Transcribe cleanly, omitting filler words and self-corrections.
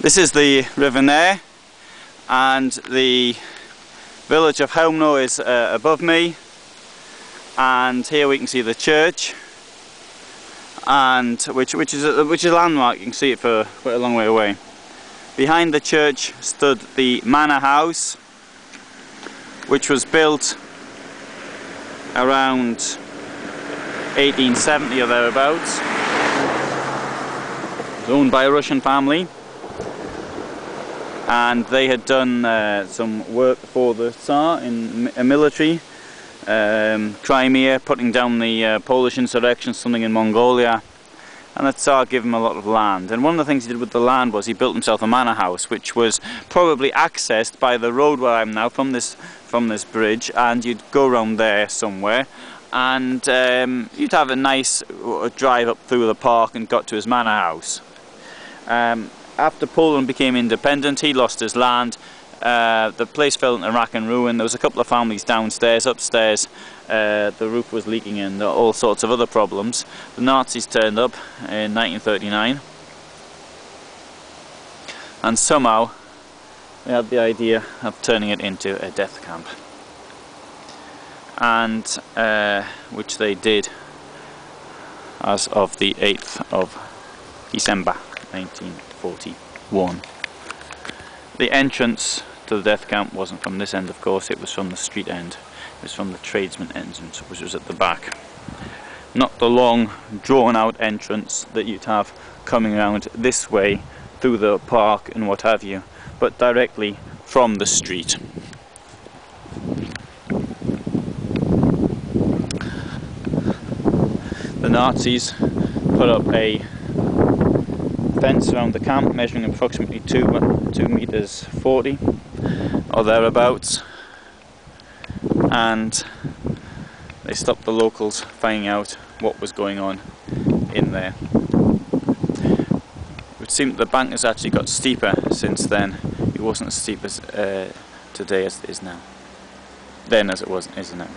This is the River Nair, and the village of Chelmno is above me, and here we can see the church, and which is a landmark. You can see it for quite a long way away. Behind the church stood the manor house, which was built around 1870 or thereabouts. It was owned by a Russian family, and they had done some work for the Tsar in military, Crimea, putting down the Polish insurrection, something in Mongolia, and the Tsar gave him a lot of land. And one of the things he did with the land was he built himself a manor house, which was probably accessed by the road where I am now from this bridge, and you'd go around there somewhere, and you'd have a nice drive up through the park and got to his manor house. After Poland became independent, he lost his land. The place fell into rack and ruin. There was a couple of families downstairs. Upstairs, the roof was leaking and all sorts of other problems. The Nazis turned up in 1939, and somehow they had the idea of turning it into a death camp, and which they did as of the 8th of December 1941. The entrance to the death camp wasn't from this end, of course. It was from the street end. It was from the tradesman entrance, which was at the back. Not the long, drawn-out entrance that you'd have coming around this way through the park and what have you, but directly from the street. The Nazis put up a fence around the camp measuring approximately 2 meters 40 or thereabouts, and they stopped the locals finding out what was going on in there. It would seem that the bank has actually got steeper since then. It wasn't as steep as today as it is now. Then as it is now.